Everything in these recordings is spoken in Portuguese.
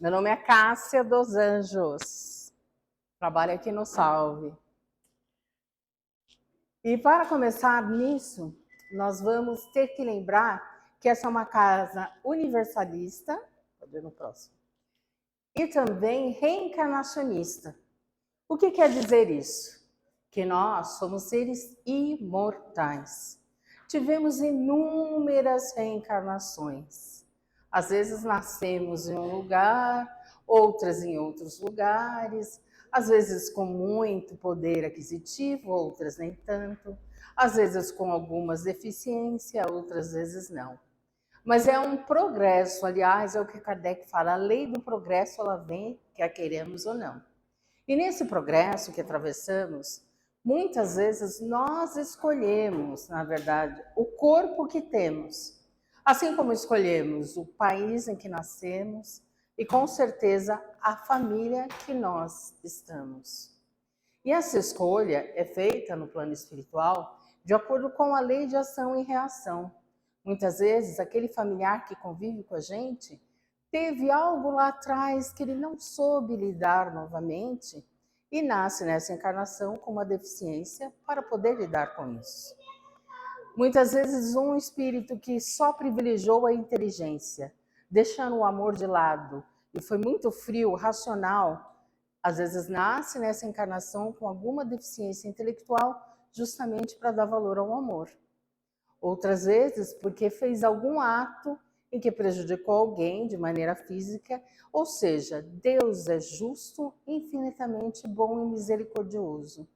Meu nome é Cássia dos Anjos, trabalho aqui no Salve. E para começar nisso, nós vamos ter que lembrar que essa é uma casa universalista, pode ir no próximo, e também reencarnacionista. O que quer dizer isso? Que nós somos seres imortais. Tivemos inúmeras reencarnações. Às vezes nascemos em um lugar, outras em outros lugares, às vezes com muito poder aquisitivo, outras nem tanto, às vezes com algumas deficiências, outras vezes não. Mas é um progresso, aliás, é o que Kardec fala, a lei do progresso ela vem, quer queremos ou não. E nesse progresso que atravessamos, muitas vezes nós escolhemos, na verdade, o corpo que temos. Assim como escolhemos o país em que nascemos e, com certeza, a família que nós estamos. E essa escolha é feita no plano espiritual de acordo com a lei de ação e reação. Muitas vezes, aquele familiar que convive com a gente teve algo lá atrás que ele não soube lidar novamente e nasce nessa encarnação com uma deficiência para poder lidar com isso. Muitas vezes um espírito que só privilegiou a inteligência, deixando o amor de lado e foi muito frio, racional, às vezes nasce nessa encarnação com alguma deficiência intelectual justamente para dar valor ao amor. Outras vezes porque fez algum ato em que prejudicou alguém de maneira física, ou seja, Deus é justo, infinitamente bom e misericordioso.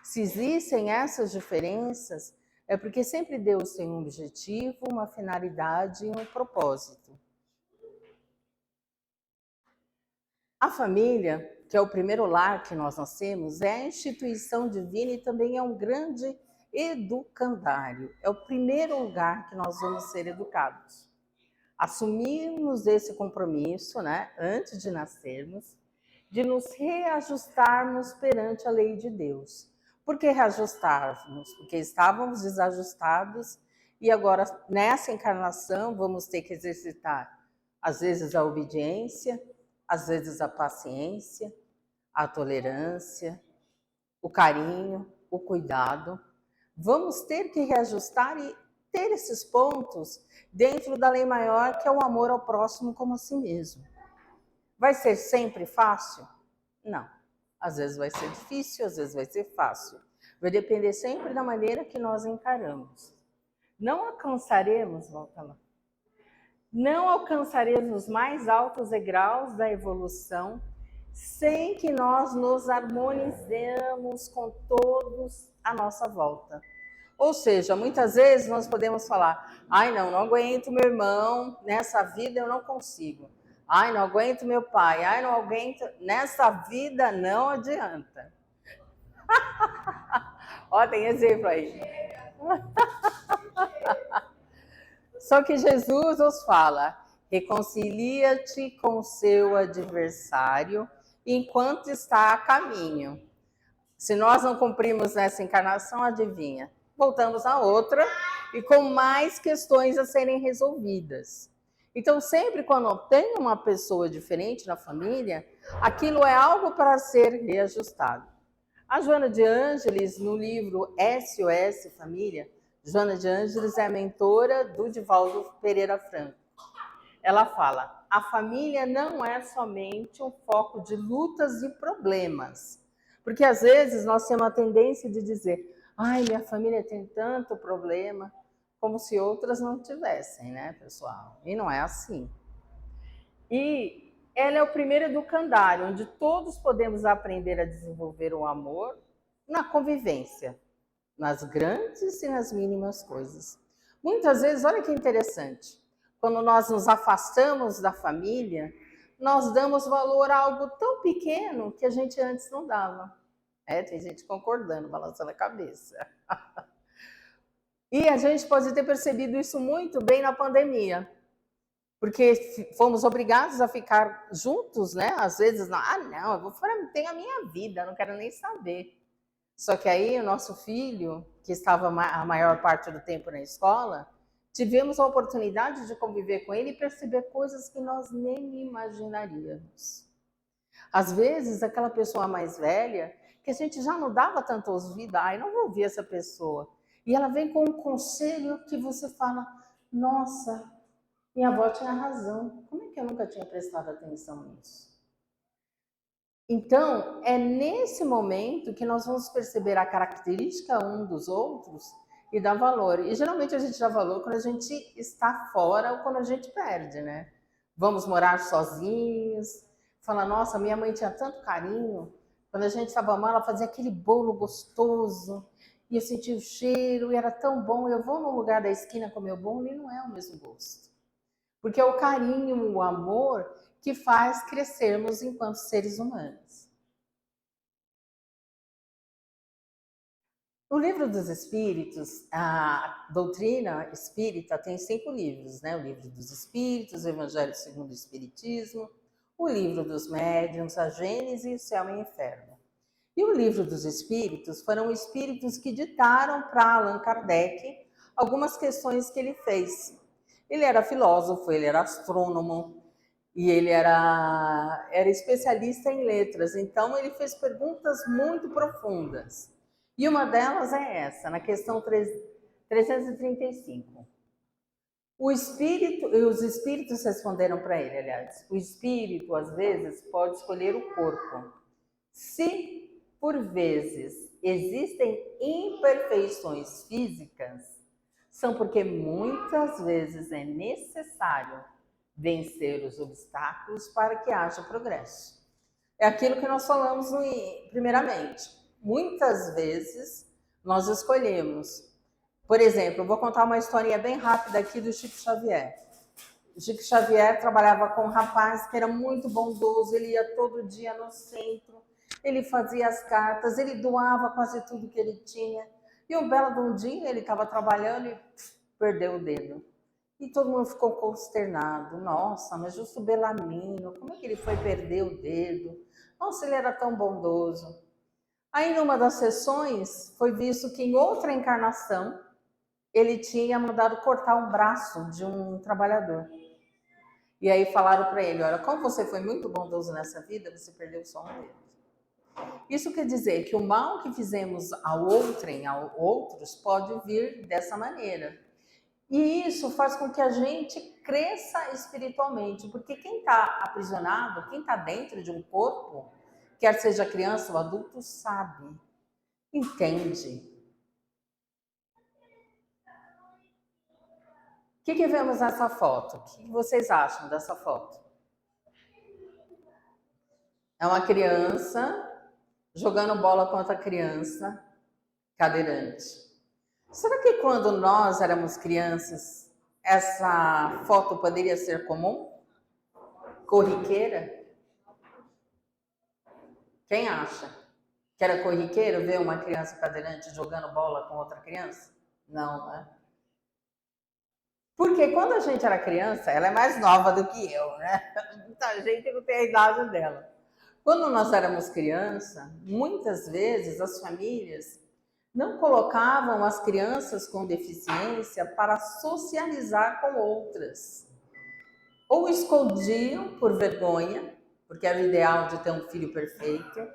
Se existem essas diferenças, é porque sempre Deus tem um objetivo, uma finalidade e um propósito. A família, que é o primeiro lar que nós nascemos, é a instituição divina e também é um grande educandário. É o primeiro lugar que nós vamos ser educados. Assumimos esse compromisso, né, antes de nascermos, de nos reajustarmos perante a lei de Deus. Por que reajustarmos? Porque estávamos desajustados e agora, nessa encarnação, vamos ter que exercitar, às vezes, a obediência, às vezes, a paciência, a tolerância, o carinho, o cuidado. Vamos ter que reajustar e ter esses pontos dentro da lei maior, que é o amor ao próximo como a si mesmo. Vai ser sempre fácil? Não. Às vezes vai ser difícil, às vezes vai ser fácil. Vai depender sempre da maneira que nós encaramos. Não alcançaremos, volta lá, não alcançaremos os mais altos degraus da evolução sem que nós nos harmonizemos com todos à nossa volta. Ou seja, muitas vezes nós podemos falar, ai não aguento meu irmão, nessa vida eu não consigo. Ai, não aguento meu pai, ai, não aguento, nessa vida não adianta. Ó, tem exemplo aí. Só que Jesus nos fala, reconcilia-te com o seu adversário enquanto está a caminho. Se nós não cumprimos nessa encarnação, adivinha? Voltamos a outra e com mais questões a serem resolvidas. Então, sempre quando tem uma pessoa diferente na família, aquilo é algo para ser reajustado. A Joana de Ângeles, no livro SOS Família, Joana de Ângeles é a mentora do Divaldo Pereira Franco. Ela fala, a família não é somente um foco de lutas e problemas. Porque às vezes nós temos a tendência de dizer, ai, minha família tem tanto problema, como se outras não tivessem, né, pessoal? E não é assim. E ela é o primeiro educandário, onde todos podemos aprender a desenvolver o amor na convivência, nas grandes e nas mínimas coisas. Muitas vezes, olha que interessante, quando nós nos afastamos da família, nós damos valor a algo tão pequeno que a gente antes não dava. Tem gente concordando, balançando a cabeça. E a gente pode ter percebido isso muito bem na pandemia, porque fomos obrigados a ficar juntos, né? Às vezes, não, eu vou tenho a minha vida, não quero nem saber. Só que aí o nosso filho, que estava a maior parte do tempo na escola, tivemos a oportunidade de conviver com ele e perceber coisas que nós nem imaginaríamos. Às vezes, aquela pessoa mais velha, que a gente já não dava tanto ouvido, não vou ouvir essa pessoa. E ela vem com um conselho que você fala, nossa, minha avó tinha razão. Como é que eu nunca tinha prestado atenção nisso? Então, é nesse momento que nós vamos perceber a característica um dos outros e dar valor. E geralmente a gente dá valor quando a gente está fora ou quando a gente perde, né? Vamos morar sozinhos, fala, nossa, minha mãe tinha tanto carinho. Quando a gente estava mal, ela fazia aquele bolo gostoso, e eu sentia o cheiro, e era tão bom. Eu vou no lugar da esquina comer o bolo e não é o mesmo gosto. Porque é o carinho, o amor que faz crescermos enquanto seres humanos. O Livro dos Espíritos, a doutrina espírita tem 5 livros, né? O Livro dos Espíritos, o Evangelho segundo o Espiritismo, o Livro dos Médiuns, a Gênese, o Céu e o Inferno. E o Livro dos Espíritos foram espíritos que ditaram para Allan Kardec algumas questões que ele fez. Ele era filósofo, ele era astrônomo e ele era especialista em letras, então ele fez perguntas muito profundas. E uma delas é essa, na questão 335. Os espíritos responderam para ele, aliás, o espírito, às vezes, pode escolher o corpo. Se, por vezes, existem imperfeições físicas, são porque muitas vezes é necessário vencer os obstáculos para que haja progresso. É aquilo que nós falamos primeiramente. Muitas vezes nós escolhemos. Por exemplo, eu vou contar uma historinha bem rápida aqui do Chico Xavier. O Chico Xavier trabalhava com um rapaz que era muito bondoso, ele ia todo dia no centro, ele fazia as cartas, ele doava quase tudo que ele tinha. E um belo dia ele estava trabalhando e perdeu o dedo. E todo mundo ficou consternado. Nossa, mas Justo Belamino, como é que ele foi perder o dedo? Nossa, ele era tão bondoso. Aí, numa das sessões, foi visto que em outra encarnação, ele tinha mandado cortar um braço de um trabalhador. E aí falaram para ele, olha, como você foi muito bondoso nessa vida, você perdeu só um dedo. Isso quer dizer que o mal que fizemos ao outrem, a outros, pode vir dessa maneira. E isso faz com que a gente cresça espiritualmente, porque quem está aprisionado, quem está dentro de um corpo, quer seja criança ou adulto, sabe, entende. O que vemos nessa foto? O que vocês acham dessa foto? É uma criança jogando bola com outra criança cadeirante. Será que quando nós éramos crianças, essa foto poderia ser comum? Corriqueira? Quem acha que era corriqueiro ver uma criança cadeirante jogando bola com outra criança? Não, né? Porque quando a gente era criança, ela é mais nova do que eu, né? Muita gente não tem a idade dela. Quando nós éramos criança, muitas vezes as famílias não colocavam as crianças com deficiência para socializar com outras. Ou escondiam por vergonha, porque era o ideal de ter um filho perfeito,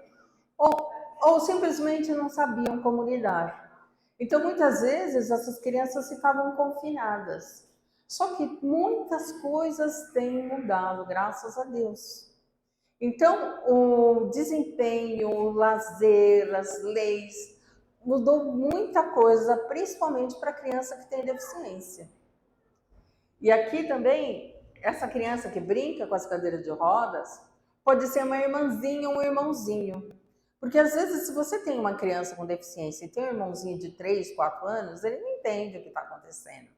ou simplesmente não sabiam como lidar. Então, muitas vezes, essas crianças ficavam confinadas. Só que muitas coisas têm mudado, graças a Deus. Então, o desempenho, o lazer, as leis, mudou muita coisa, principalmente para a criança que tem deficiência. E aqui também, essa criança que brinca com as cadeiras de rodas, pode ser uma irmãzinha ou um irmãozinho. Porque às vezes, se você tem uma criança com deficiência e tem um irmãozinho de 3, 4 anos, ele não entende o que está acontecendo.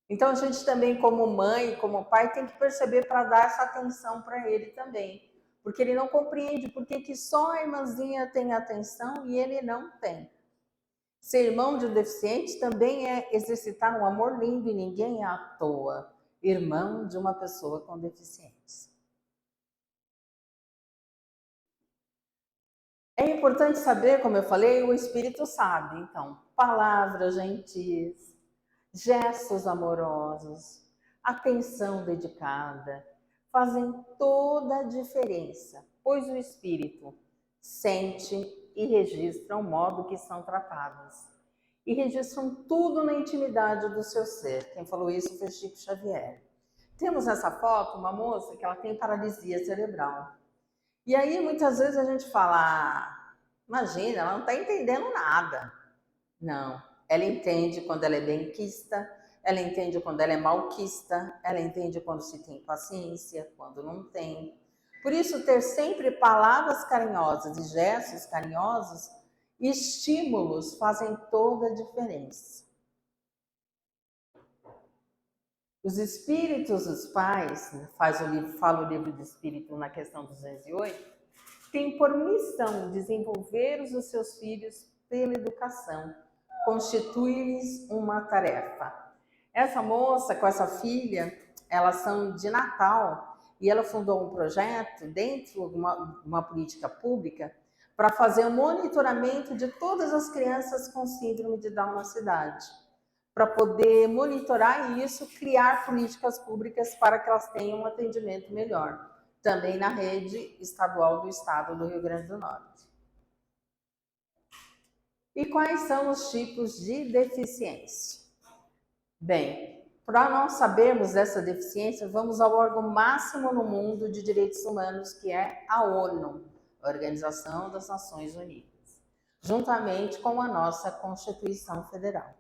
Então, a gente também, como mãe, como pai, tem que perceber para dar essa atenção para ele também. Porque ele não compreende por que só a irmãzinha tem atenção e ele não tem. Ser irmão de um deficiente também é exercitar um amor lindo e ninguém é à toa irmão de uma pessoa com deficiência. É importante saber, como eu falei, o espírito sabe. Então, palavras gentis, gestos amorosos, atenção dedicada, fazem toda a diferença, pois o espírito sente e registra o modo que são tratados. E registram tudo na intimidade do seu ser. Quem falou isso foi Chico Xavier. Temos nessa foto uma moça que ela tem paralisia cerebral. E aí muitas vezes a gente fala, imagina, ela não está entendendo nada. Não, ela entende quando ela é benquista, ela entende quando ela é malquista, ela entende quando se tem paciência, quando não tem. Por isso, ter sempre palavras carinhosas e gestos carinhosos, estímulos fazem toda a diferença. Os espíritos dos pais, fala o livro do Espírito na questão 208, têm por missão desenvolver os seus filhos pela educação, constitui-lhes uma tarefa. Essa moça com essa filha, elas são de Natal e ela fundou um projeto dentro de uma política pública para fazer o monitoramento de todas as crianças com síndrome de Down na cidade, para poder monitorar isso, criar políticas públicas para que elas tenham um atendimento melhor, também na rede estadual do estado do Rio Grande do Norte. E quais são os tipos de deficiência? Bem, para nós sabermos dessa deficiência, vamos ao órgão máximo no mundo de direitos humanos, que é a ONU, a Organização das Nações Unidas, juntamente com a nossa Constituição Federal.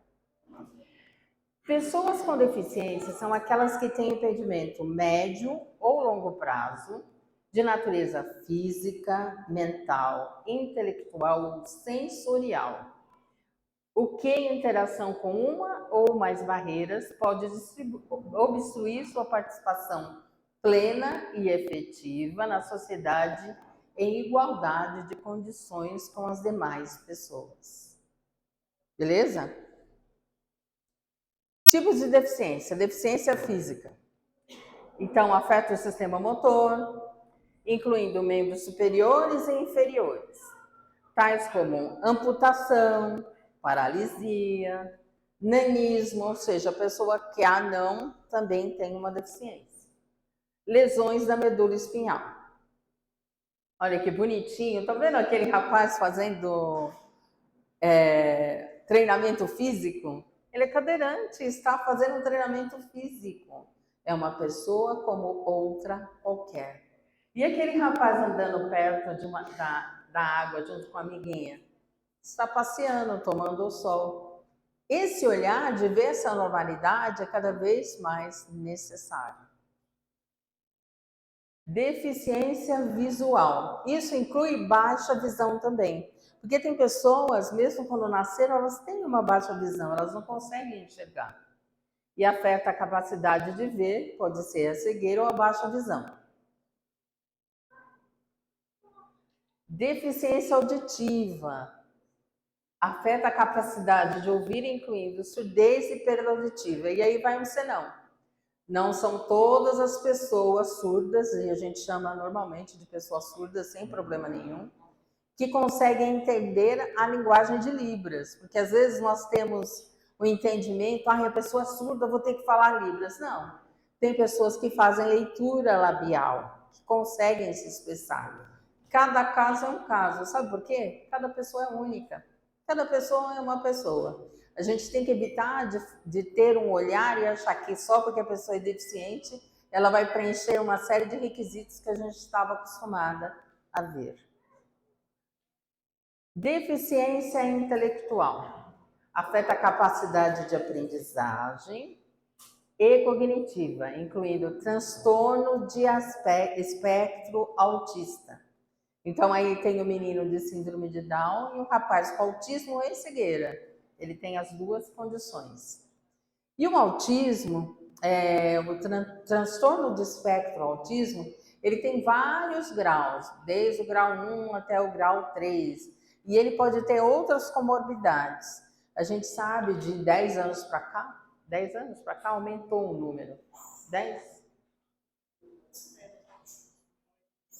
Pessoas com deficiência são aquelas que têm impedimento médio ou longo prazo, de natureza física, mental, intelectual ou sensorial, o que, em interação com uma ou mais barreiras, pode obstruir sua participação plena e efetiva na sociedade em igualdade de condições com as demais pessoas. Beleza? Tipos de deficiência. Deficiência física. Então, afeta o sistema motor, incluindo membros superiores e inferiores, tais como amputação, paralisia, nanismo, ou seja, a pessoa que é anão também tem uma deficiência. Lesões da medula espinhal. Olha que bonitinho, tá vendo aquele rapaz fazendo treinamento físico? Ele é cadeirante, está fazendo um treinamento físico. É uma pessoa como outra qualquer. E aquele rapaz andando perto da água junto com a amiguinha? Está passeando, tomando o sol. Esse olhar de ver essa normalidade é cada vez mais necessário. Deficiência visual. Isso inclui baixa visão também. Porque tem pessoas, mesmo quando nasceram, elas têm uma baixa visão, elas não conseguem enxergar. E afeta a capacidade de ver, pode ser a cegueira ou a baixa visão. Deficiência auditiva. Afeta a capacidade de ouvir, incluindo surdez e perda auditiva. E aí vai um senão. Não são todas as pessoas surdas, e a gente chama normalmente de pessoas surdas sem problema nenhum, que conseguem entender a linguagem de Libras. Porque às vezes nós temos o entendimento, a pessoa surda, vou ter que falar Libras. Não. Tem pessoas que fazem leitura labial, que conseguem se expressar. Cada caso é um caso. Sabe por quê? Cada pessoa é única. Cada pessoa é uma pessoa. A gente tem que evitar de ter um olhar e achar que só porque a pessoa é deficiente, ela vai preencher uma série de requisitos que a gente estava acostumada a ver. Deficiência intelectual. Afeta a capacidade de aprendizagem e cognitiva, incluindo transtorno de espectro autista. Então, aí tem o menino de síndrome de Down e o rapaz com autismo e cegueira. Ele tem as duas condições. E o autismo, o transtorno de espectro autismo, ele tem vários graus, desde o grau 1 até o grau 3. E ele pode ter outras comorbidades. A gente sabe de 10 anos para cá, aumentou o número. 10?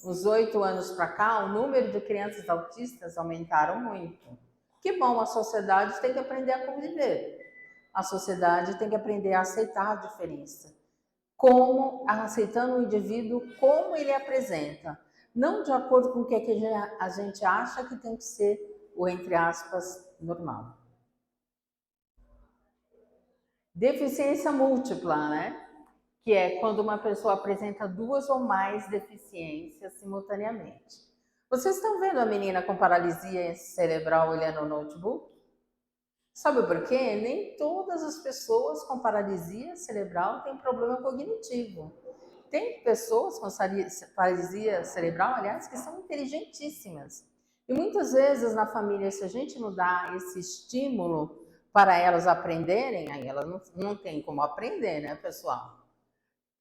Uns 8 anos para cá, o número de crianças autistas aumentaram muito. Que bom, a sociedade tem que aprender a conviver. a sociedade tem que aprender a aceitar a diferença. Como aceitando o indivíduo como ele apresenta, não de acordo com o que a gente acha que tem que ser o, entre aspas, normal. Deficiência múltipla, né? Que é quando uma pessoa apresenta duas ou mais deficiências simultaneamente. Vocês estão vendo a menina com paralisia cerebral olhando o notebook? Sabe por quê? Nem todas as pessoas com paralisia cerebral têm problema cognitivo. Tem pessoas com paralisia cerebral, aliás, que são inteligentíssimas. E muitas vezes na família, se a gente não dá esse estímulo para elas aprenderem, aí elas não tem como aprender, né, pessoal?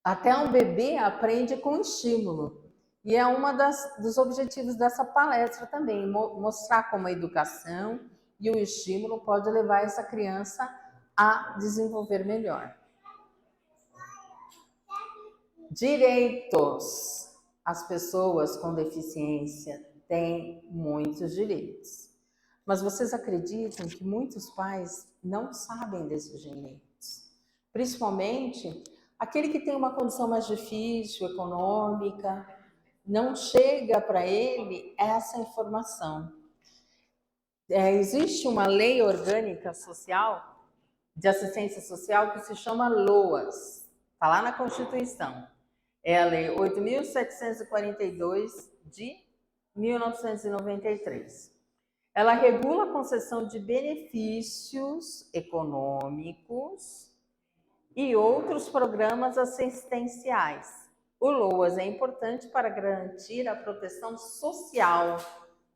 Até um bebê aprende com estímulo. E é uma dos objetivos dessa palestra também, mostrar como a educação e o estímulo pode levar essa criança a desenvolver melhor. Direitos. As pessoas com deficiência têm muitos direitos. Mas vocês acreditam que muitos pais não sabem desses direitos? Principalmente aquele que tem uma condição mais difícil, econômica, não chega para ele essa informação. Existe uma lei orgânica social, de assistência social, que se chama LOAS, está lá na Constituição. É a Lei 8.742 de 1993. Ela regula a concessão de benefícios econômicos e outros programas assistenciais. O LOAS é importante para garantir a proteção social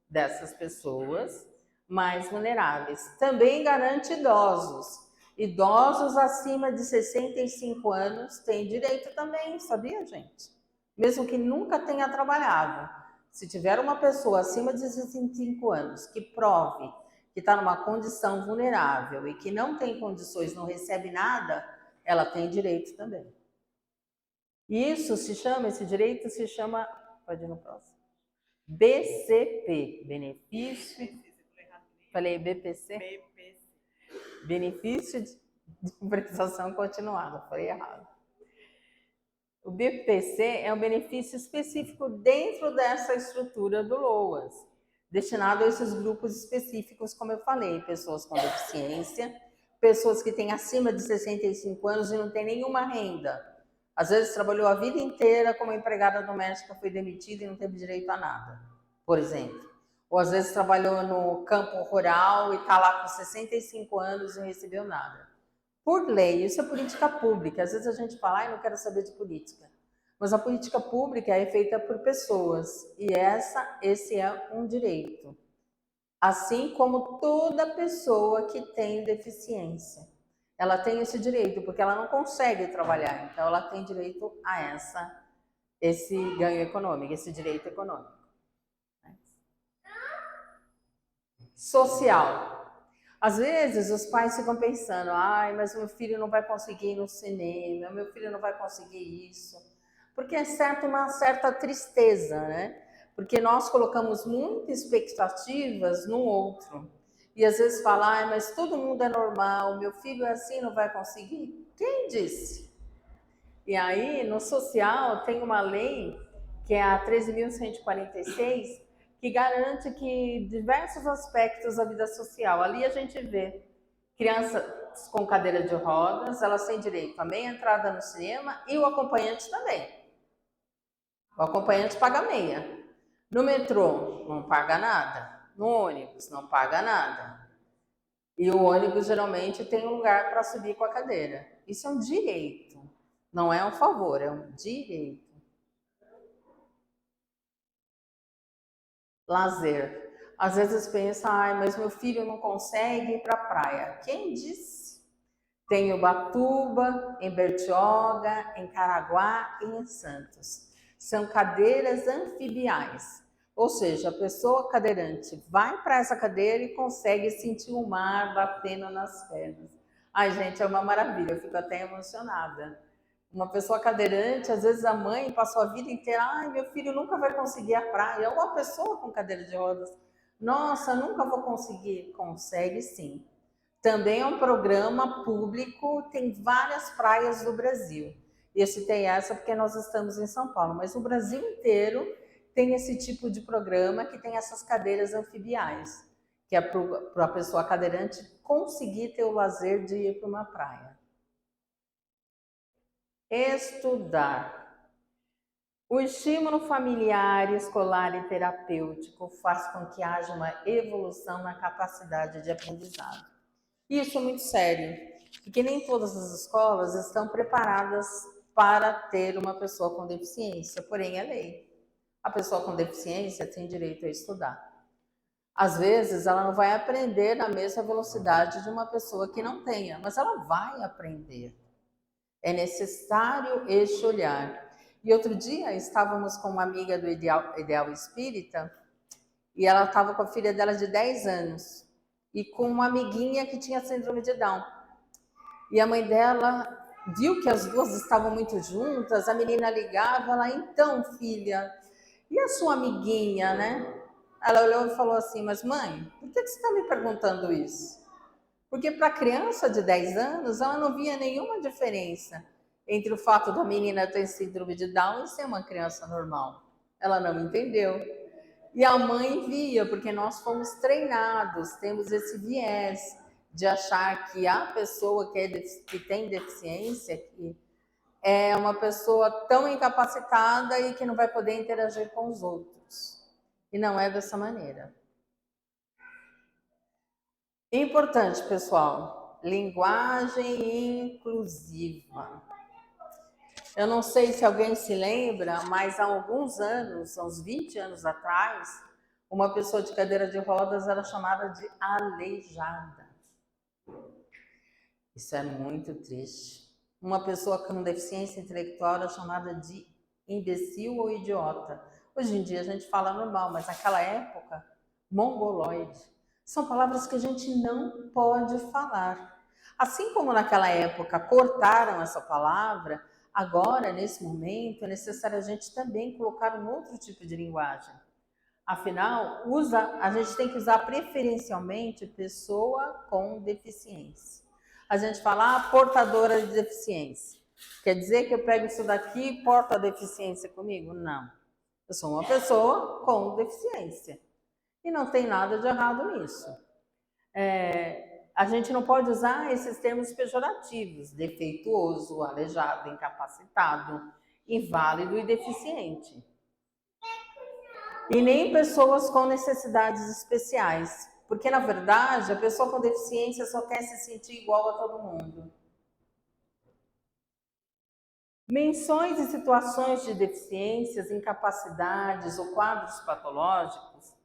dessas pessoas mais vulneráveis. Também garante idosos. Idosos acima de 65 anos têm direito também, sabia, gente? Mesmo que nunca tenha trabalhado. Se tiver uma pessoa acima de 65 anos que prove que está numa condição vulnerável e que não tem condições, não recebe nada, ela tem direito também. Esse direito se chama, pode ir no próximo, BCP, benefício, falei BPC? BPC. Benefício de prestação continuada, falei errado. O BPC é um benefício específico dentro dessa estrutura do LOAS, destinado a esses grupos específicos, como eu falei, pessoas com deficiência, pessoas que têm acima de 65 anos e não têm nenhuma renda. Às vezes trabalhou a vida inteira como empregada doméstica, foi demitida e não teve direito a nada, por exemplo. Ou às vezes trabalhou no campo rural e está lá com 65 anos e não recebeu nada. Por lei, isso é política pública. Às vezes a gente fala, eu não quero saber de política. Mas a política pública é feita por pessoas e esse é um direito. Assim como toda pessoa que tem deficiência. Ela tem esse direito, porque ela não consegue trabalhar, então ela tem direito a esse ganho econômico, esse direito econômico. Social. Às vezes os pais ficam pensando, mas meu filho não vai conseguir ir no cinema, meu filho não vai conseguir isso. Porque é uma certa tristeza, né? Porque nós colocamos muitas expectativas no outro. E às vezes fala, mas todo mundo é normal, meu filho é assim, não vai conseguir. Quem disse? E aí, no social, tem uma lei, que é a 13.146, que garante que diversos aspectos da vida social, ali a gente vê crianças com cadeira de rodas, elas têm direito à meia entrada no cinema e o acompanhante também. O acompanhante paga meia. No metrô, não paga nada. No ônibus, não paga nada. E o ônibus geralmente tem um lugar para subir com a cadeira. Isso é um direito. Não é um favor, é um direito. Lazer. Às vezes pensa, mas meu filho não consegue ir para a praia. Quem disse? Tem Ubatuba, em Bertioga, em Caraguá e em Santos. São cadeiras anfibiais. Ou seja, a pessoa cadeirante vai para essa cadeira e consegue sentir o mar batendo nas pernas. Ai, gente, é uma maravilha, eu fico até emocionada. Uma pessoa cadeirante, às vezes a mãe passou a vida inteira, meu filho nunca vai conseguir a praia. Ou uma pessoa com cadeira de rodas, nossa, nunca vou conseguir. Consegue sim. Também é um programa público, tem várias praias do Brasil. E eu citei essa porque nós estamos em São Paulo, mas o Brasil inteiro tem esse tipo de programa que tem essas cadeiras anfibiais, que é para a pessoa cadeirante conseguir ter o lazer de ir para uma praia. Estudar. O estímulo familiar, escolar e terapêutico faz com que haja uma evolução na capacidade de aprendizado. Isso é muito sério, porque nem todas as escolas estão preparadas para ter uma pessoa com deficiência, porém é lei. A pessoa com deficiência tem direito a estudar. Às vezes ela não vai aprender na mesma velocidade de uma pessoa que não tenha, mas ela vai aprender. É necessário este olhar. E outro dia estávamos com uma amiga do Ideal Espírita e ela estava com a filha dela de 10 anos e com uma amiguinha que tinha síndrome de Down. E a mãe dela viu que as duas estavam muito juntas, a menina ligava, ela, então, filha, e a sua amiguinha, né? Ela olhou e falou assim, mas mãe, por que você está me perguntando isso? Porque para a criança de 10 anos, ela não via nenhuma diferença entre o fato da menina ter síndrome de Down e ser uma criança normal. Ela não entendeu. E a mãe via, porque nós fomos treinados, temos esse viés de achar que a pessoa que tem deficiência que é uma pessoa tão incapacitada e que não vai poder interagir com os outros. E não é dessa maneira. Importante, pessoal, linguagem inclusiva. Eu não sei se alguém se lembra, mas há alguns anos, há uns 20 anos atrás, uma pessoa de cadeira de rodas era chamada de aleijada. Isso é muito triste. Uma pessoa com deficiência intelectual era chamada de imbecil ou idiota. Hoje em dia a gente fala normal, mas naquela época, mongoloide. São palavras que a gente não pode falar. Assim como naquela época cortaram essa palavra, agora, nesse momento, é necessário a gente também colocar um outro tipo de linguagem. Afinal, a gente tem que usar preferencialmente pessoa com deficiência. A gente fala portadora de deficiência. Quer dizer que eu pego isso daqui e porto a deficiência comigo? Não. Eu sou uma pessoa com deficiência. E não tem nada de errado nisso. A gente não pode usar esses termos pejorativos, defeituoso, aleijado, incapacitado, inválido e deficiente. E nem pessoas com necessidades especiais, porque na verdade a pessoa com deficiência só quer se sentir igual a todo mundo. Menções e situações de deficiências, incapacidades ou quadros patológicos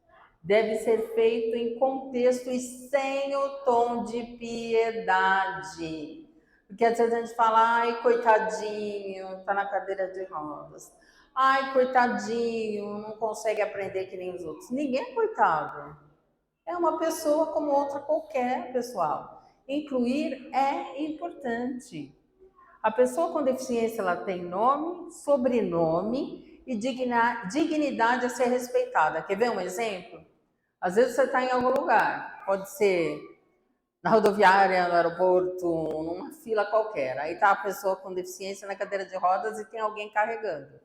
deve ser feito em contexto e sem o tom de piedade. Porque às vezes a gente fala, ai, coitadinho, tá na cadeira de rodas. Ai, coitadinho, não consegue aprender que nem os outros. Ninguém é coitado. É uma pessoa como outra qualquer, pessoal. Incluir é importante. A pessoa com deficiência, ela tem nome, sobrenome e dignidade a ser respeitada. Quer ver um exemplo? Às vezes você está em algum lugar, pode ser na rodoviária, no aeroporto, numa fila qualquer. Aí está a pessoa com deficiência na cadeira de rodas e tem alguém carregando.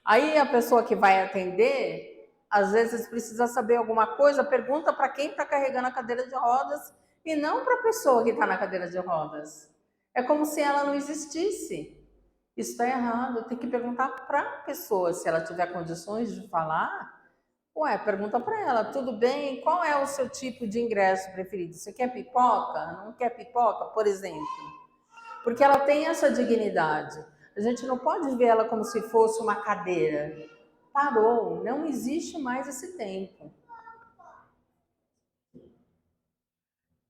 Aí a pessoa que vai atender, às vezes precisa saber alguma coisa, pergunta para quem está carregando a cadeira de rodas e não para a pessoa que está na cadeira de rodas. É como se ela não existisse. Isso está errado. Tem que perguntar para a pessoa se ela tiver condições de falar. Ué, pergunta para ela, tudo bem? Qual é o seu tipo de ingresso preferido? Você quer pipoca? Não quer pipoca, por exemplo? Porque ela tem essa dignidade. A gente não pode ver ela como se fosse uma cadeira. Parou, não existe mais esse tempo.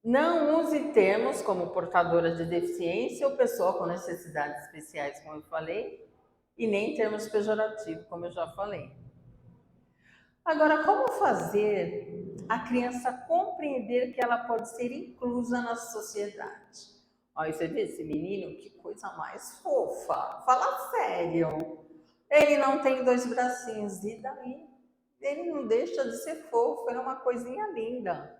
Não use termos como portadora de deficiência ou pessoa com necessidades especiais, como eu falei, e nem termos pejorativos, como eu já falei. Agora, como fazer a criança compreender que ela pode ser inclusa na sociedade? Olha, você vê esse menino, que coisa mais fofa. Fala sério. Ele não tem 2 bracinhos, e daí? Ele não deixa de ser fofo, ele é uma coisinha linda.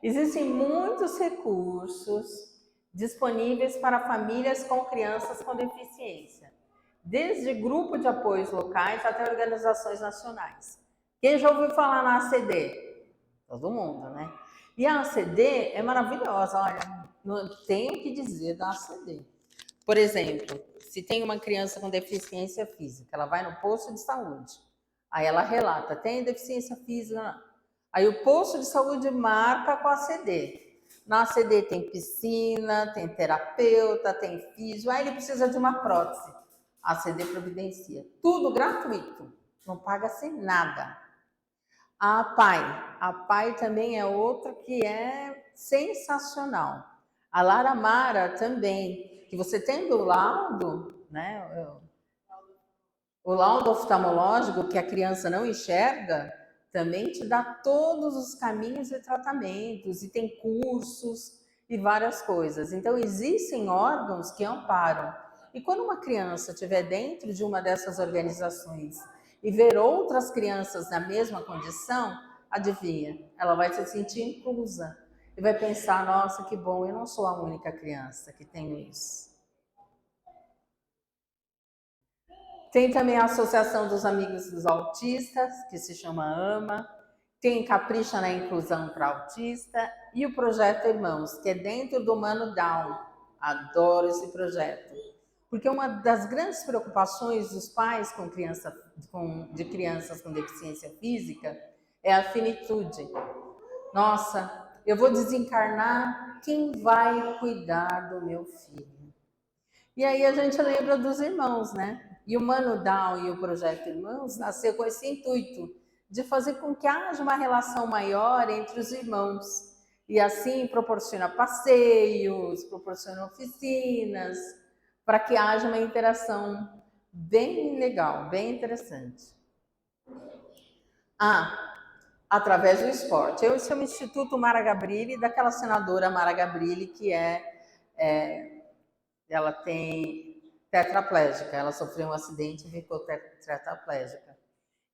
Existem muitos recursos disponíveis para famílias com crianças com deficiência, desde grupo de apoios locais até organizações nacionais. Quem já ouviu falar na ACD? Todo mundo, né? E a ACD é maravilhosa, olha, não tenho o que dizer da ACD. Por exemplo, se tem uma criança com deficiência física, ela vai no posto de saúde, aí ela relata, tem deficiência física, aí o posto de saúde marca com a ACD. Na ACD tem piscina, tem terapeuta, tem físio, aí ele precisa de uma prótese. A ACD providencia. Tudo gratuito, não paga-se nada. A PAI também é outra que é sensacional. A Lara Mara também, que você tendo o laudo, né? O laudo oftalmológico que a criança não enxerga, também te dá todos os caminhos de tratamentos e tem cursos e várias coisas. Então existem órgãos que amparam. E quando uma criança estiver dentro de uma dessas organizações e ver outras crianças na mesma condição, adivinha, ela vai se sentir inclusa e vai pensar, nossa, que bom, eu não sou a única criança que tem isso. Tem também a Associação dos Amigos dos Autistas, que se chama AMA. Tem Capricha na Inclusão para Autista. E o Projeto Irmãos, que é dentro do Mano Down. Adoro esse projeto. Porque uma das grandes preocupações dos pais de crianças com deficiência física é a finitude. Nossa, eu vou desencarnar, quem vai cuidar do meu filho? E aí a gente lembra dos irmãos, né? E o Mano Down e o Projeto Irmãos nasceu com esse intuito de fazer com que haja uma relação maior entre os irmãos. E assim proporciona passeios, proporciona oficinas, para que haja uma interação bem legal, bem interessante. Através do esporte. Esse é o Instituto Mara Gabrilli, daquela senadora Mara Gabrilli, que ela tem tetraplégica, ela sofreu um acidente e ficou tetraplégica.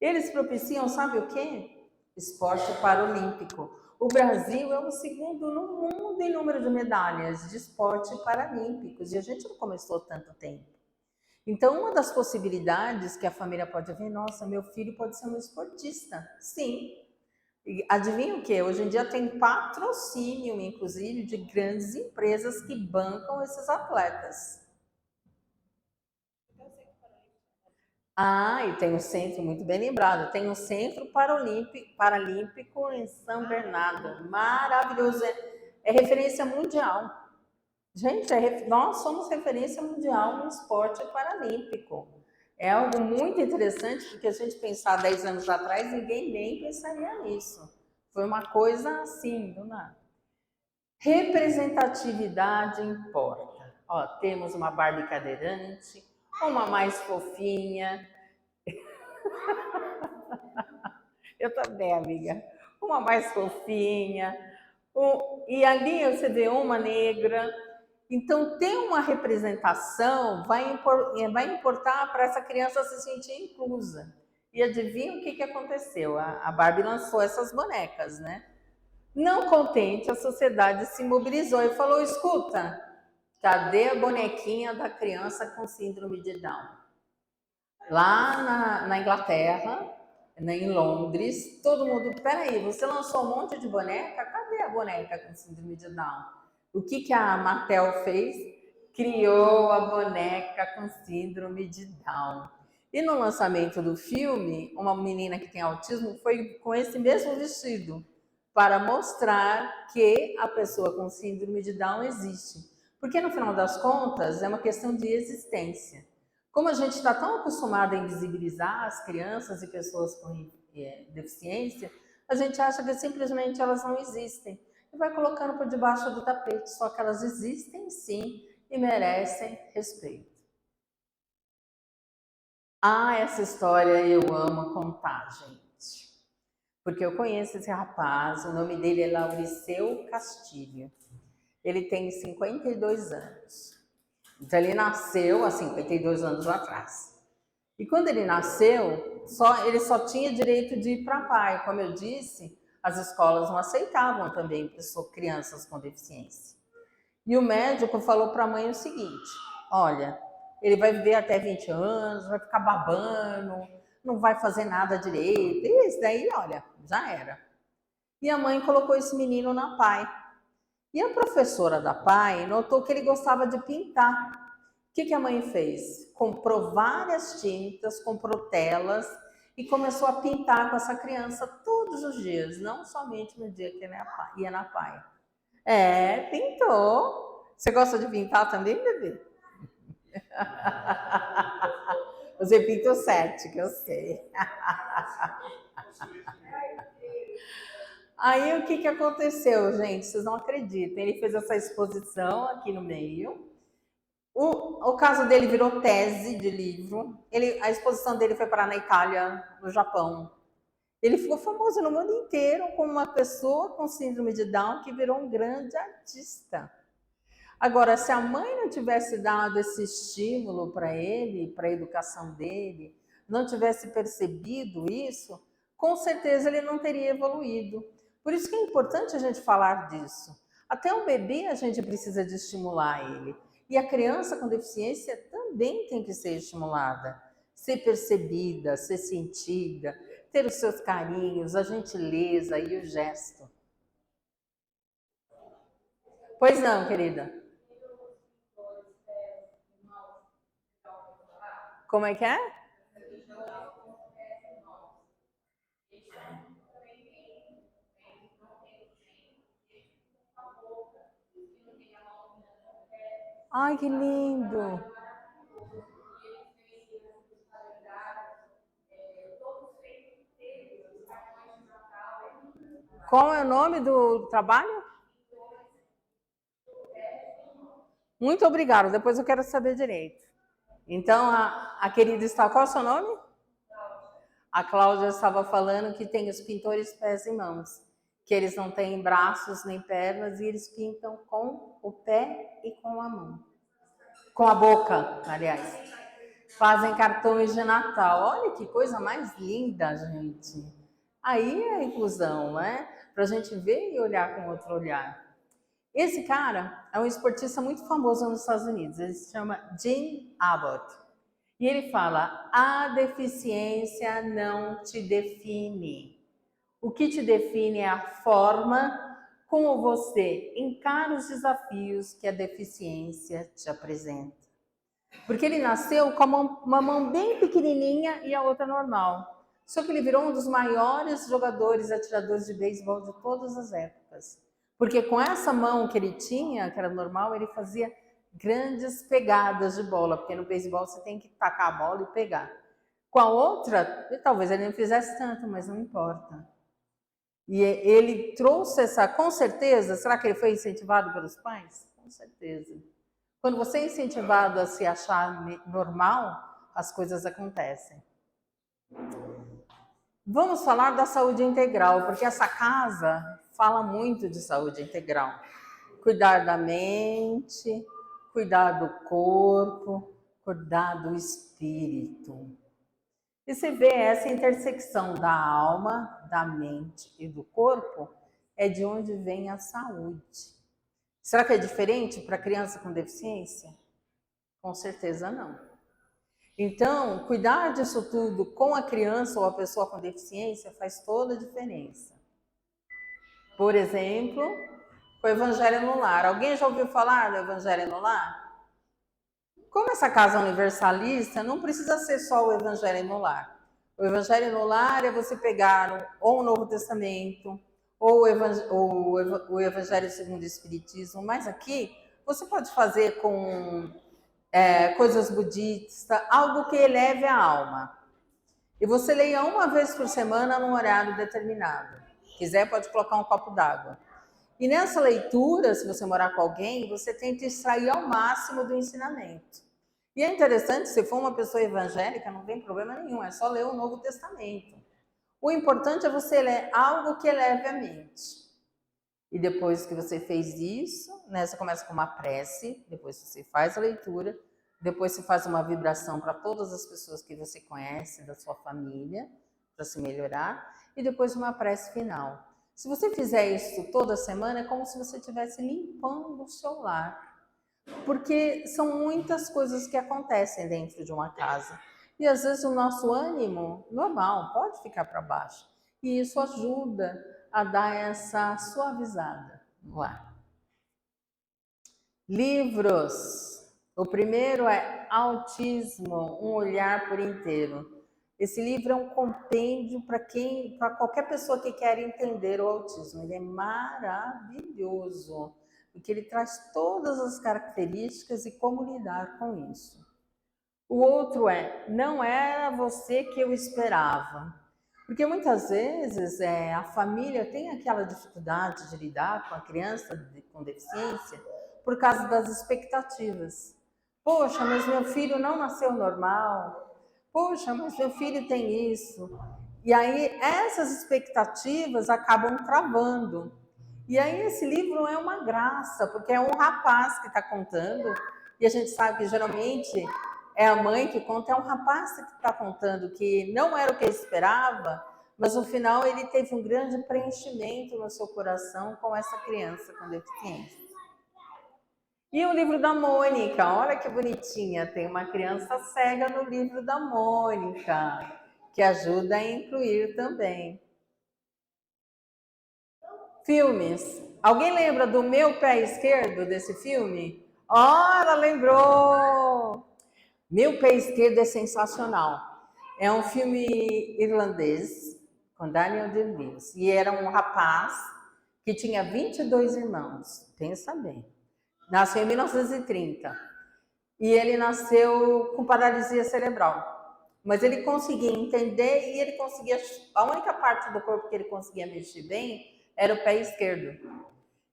Eles propiciam, sabe o quê? Esporte paralímpico. O Brasil é o segundo no mundo em número de medalhas de esporte paralímpicos, e a gente não começou tanto tempo. Então, uma das possibilidades que a família pode ver, nossa, meu filho pode ser um esportista. Sim. E adivinha o quê? Hoje em dia tem patrocínio, inclusive, de grandes empresas que bancam esses atletas. E tem um centro, muito bem lembrado, tem um centro paralímpico em São Bernardo, maravilhoso, é referência mundial. Gente, nós somos referência mundial no esporte paralímpico. É algo muito interessante, porque a gente pensar 10 anos atrás, ninguém nem pensaria nisso. Foi uma coisa assim, do nada. Representatividade importa. Ó, temos uma Barbie cadeirante, uma mais fofinha. Eu também, amiga. Uma mais fofinha. E ali você vê uma negra. Então, ter uma representação vai importar para essa criança se sentir inclusa. E adivinha o que aconteceu? A Barbie lançou essas bonecas, né? Não contente, a sociedade se mobilizou e falou, escuta, cadê a bonequinha da criança com síndrome de Down? Lá na Inglaterra, em Londres, todo mundo, peraí, você lançou um monte de boneca? Cadê a boneca com síndrome de Down? O que a Mattel fez? Criou a boneca com síndrome de Down. E no lançamento do filme, uma menina que tem autismo foi com esse mesmo vestido, para mostrar que a pessoa com síndrome de Down existe. Porque, no final das contas, é uma questão de existência. Como a gente está tão acostumado a invisibilizar as crianças e pessoas com deficiência, a gente acha que simplesmente elas não existem. E vai colocando por debaixo do tapete, só que elas existem sim e merecem respeito. Essa história eu amo contar, gente. Porque eu conheço esse rapaz, o nome dele é Lauriceu Castilho. Ele tem 52 anos. Então ele nasceu há 52 anos atrás. E quando ele nasceu, ele só tinha direito de ir para pai. Como eu disse, as escolas não aceitavam também crianças com deficiência. E o médico falou para a mãe o seguinte: olha, ele vai viver até 20 anos, vai ficar babando, não vai fazer nada direito. E isso daí, olha, já era. E a mãe colocou esse menino na PAI. E a professora da PAI notou que ele gostava de pintar. O que a mãe fez? Comprou várias tintas, comprou telas e começou a pintar com essa criança todos os dias, não somente no dia que ele ia na PAI. Pintou. Você gosta de pintar também, bebê? Você pinta o 7, que eu sei. Aí o que aconteceu, gente? Vocês não acreditam. Ele fez essa exposição aqui no meio. O caso dele virou tese de livro. A exposição dele foi parar na Itália, no Japão. Ele ficou famoso no mundo inteiro como uma pessoa com síndrome de Down que virou um grande artista. Agora, se a mãe não tivesse dado esse estímulo para ele, para a educação dele, não tivesse percebido isso, com certeza ele não teria evoluído. Por isso que é importante a gente falar disso. Até o bebê a gente precisa de estimular ele. E a criança com deficiência também tem que ser estimulada, ser percebida, ser sentida, ter os seus carinhos, a gentileza e o gesto. Pois não, querida? Como é que é? Ai, que lindo! Qual é o nome do trabalho? Muito obrigada, depois eu quero saber direito. Então, a querida está... Qual é o seu nome? A Cláudia estava falando que tem os pintores pés e mãos, que eles não têm braços nem pernas e eles pintam com o pé e com a mão. Com a boca, aliás. Fazem cartões de Natal. Olha que coisa mais linda, gente. Aí é a inclusão, né? Para a gente ver e olhar com outro olhar. Esse cara é um esportista muito famoso nos Estados Unidos. Ele se chama Jim Abbott. E ele fala: a deficiência não te define. O que te define é a forma como você encara os desafios que a deficiência te apresenta. Porque ele nasceu com uma mão bem pequenininha e a outra normal. Só que ele virou um dos maiores jogadores, atiradores de beisebol de todas as épocas. Porque com essa mão que ele tinha, que era normal, ele fazia grandes pegadas de bola, porque no beisebol você tem que tacar a bola e pegar. Com a outra, talvez ele não fizesse tanto, mas não importa. E ele trouxe essa, com certeza, será que ele foi incentivado pelos pais? Com certeza. Quando você é incentivado a se achar normal, as coisas acontecem. Vamos falar da saúde integral, porque essa casa fala muito de saúde integral. Cuidar da mente, cuidar do corpo, cuidar do espírito. E você vê essa intersecção da alma, da mente e do corpo, é de onde vem a saúde. Será que é diferente para criança com deficiência? Com certeza não. Então, cuidar disso tudo com a criança ou a pessoa com deficiência faz toda a diferença. Por exemplo, o Evangelho no Lar. Alguém já ouviu falar do Evangelho no Lar? Como essa casa universalista, não precisa ser só o Evangelho no Lar. O Evangelho no Lar é você pegar ou o Novo Testamento, ou o Evangelho segundo o Espiritismo, mas aqui você pode fazer com coisas budistas, algo que eleve a alma. E você leia uma vez por semana num horário determinado. Se quiser, pode colocar um copo d'água. E nessa leitura, se você morar com alguém, você tenta extrair ao máximo do ensinamento. E é interessante, se for uma pessoa evangélica, não tem problema nenhum, é só ler o Novo Testamento. O importante é você ler algo que eleve a mente. E depois que você fez isso, né, você começa com uma prece, depois você faz a leitura, depois você faz uma vibração para todas as pessoas que você conhece, da sua família, para se melhorar, e depois uma prece final. Se você fizer isso toda semana, é como se você estivesse limpando o seu lar. Porque são muitas coisas que acontecem dentro de uma casa. E às vezes o nosso ânimo normal pode ficar para baixo. E isso ajuda a dar essa suavizada no ar. Livros. O primeiro é Autismo, um olhar por inteiro. Esse livro é um compêndio para qualquer pessoa que quer entender o autismo. Ele é maravilhoso, porque ele traz todas as características e como lidar com isso. O outro é Não Era Você Que Eu Esperava. Porque muitas vezes a família tem aquela dificuldade de lidar com a criança com deficiência por causa das expectativas. Poxa, mas meu filho não nasceu normal. Poxa, mas meu filho tem isso. E aí essas expectativas acabam travando. E aí esse livro é uma graça, porque é um rapaz que está contando, e a gente sabe que geralmente é a mãe que conta, é um rapaz que está contando que não era o que ele esperava, mas no final ele teve um grande preenchimento no seu coração com essa criança com deficiência. E o livro da Mônica, olha que bonitinha, tem uma criança cega no livro da Mônica, que ajuda a incluir também. Filmes. Alguém lembra do Meu Pé Esquerdo, desse filme? Oh, ela lembrou! Meu Pé Esquerdo é sensacional. É um filme irlandês, com Daniel Day-Lewis. E era um rapaz que tinha 22 irmãos. Pensa bem. Nasceu em 1930. E ele nasceu com paralisia cerebral. Mas ele conseguia entender e ele conseguia... A única parte do corpo que ele conseguia mexer bem era o pé esquerdo.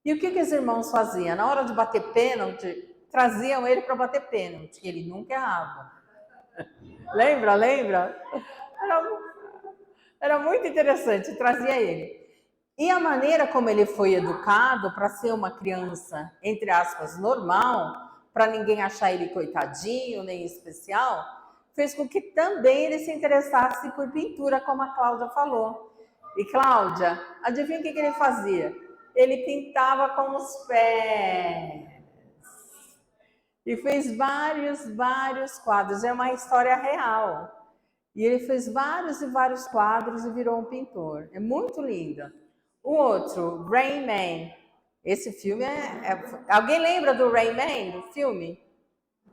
E o que os irmãos faziam? Na hora de bater pênalti, traziam ele para bater pênalti. Ele nunca errava. Lembra? Era muito interessante, trazia ele. E a maneira como ele foi educado para ser uma criança, entre aspas, normal, para ninguém achar ele coitadinho, nem especial, fez com que também ele se interessasse por pintura, como a Cláudia falou. E Cláudia, adivinha o que ele fazia? Ele pintava com os pés. E fez vários quadros. É uma história real. E ele fez vários e vários quadros e virou um pintor. É muito lindo. O outro, Rain Man. Esse filme Alguém lembra do Rain Man, do filme?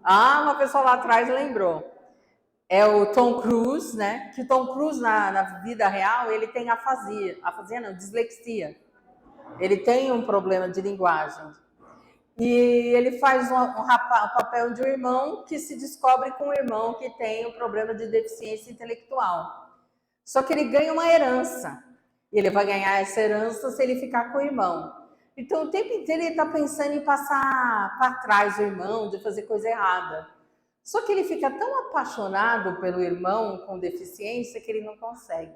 Ah, uma pessoa lá atrás lembrou. É o Tom Cruise, né? Que o Tom Cruise, na vida real, ele tem afasia. Afasia não, dislexia. Ele tem um problema de linguagem. E ele faz um papel de um irmão que se descobre com um irmão que tem um problema de deficiência intelectual. Só que ele ganha uma herança. E ele vai ganhar essa herança se ele ficar com o irmão. Então, o tempo inteiro ele está pensando em passar para trás o irmão, de fazer coisa errada. Só que ele fica tão apaixonado pelo irmão com deficiência que ele não consegue.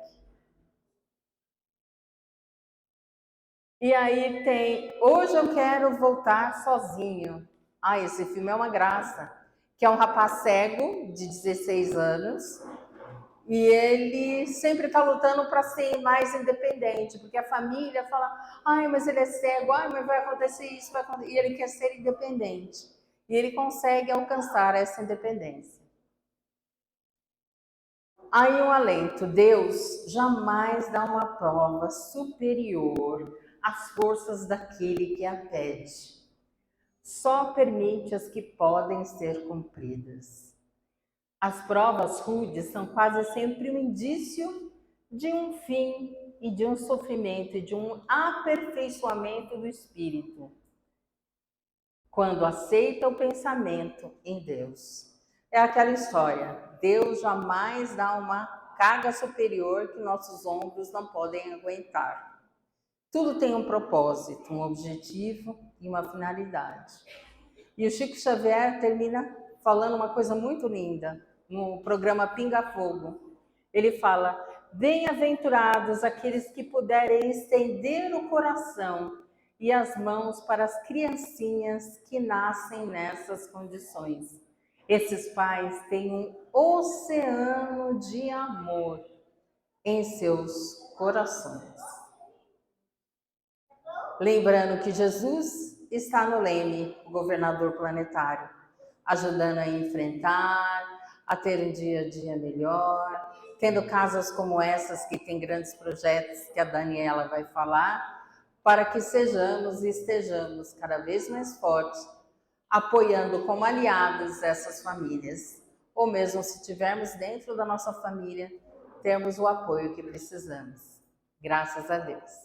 E aí tem Hoje Eu Quero Voltar Sozinho. Ah, esse filme é uma graça. Que é um rapaz cego de 16 anos e ele sempre está lutando para ser mais independente, porque a família fala, ai, mas ele é cego, ai, mas vai acontecer isso, vai acontecer... E ele quer ser independente. E ele consegue alcançar essa independência. Aí um alento, Deus jamais dá uma prova superior às forças daquele que a pede. Só permite as que podem ser cumpridas. As provas rudes são quase sempre um indício de um fim e de um sofrimento e de um aperfeiçoamento do espírito. Quando aceita o pensamento em Deus. É aquela história, Deus jamais dá uma carga superior que nossos ombros não podem aguentar. Tudo tem um propósito, um objetivo e uma finalidade. E o Chico Xavier termina falando uma coisa muito linda no programa Pinga Fogo. Ele fala, bem-aventurados aqueles que puderem estender o coração e as mãos para as criancinhas que nascem nessas condições. Esses pais têm um oceano de amor em seus corações. Lembrando que Jesus está no leme, o governador planetário, ajudando a enfrentar, a ter um dia a dia melhor, tendo casas como essas que tem grandes projetos que a Daniela vai falar, para que sejamos e estejamos cada vez mais fortes, apoiando como aliados essas famílias, ou mesmo se estivermos dentro da nossa família, termos o apoio que precisamos. Graças a Deus.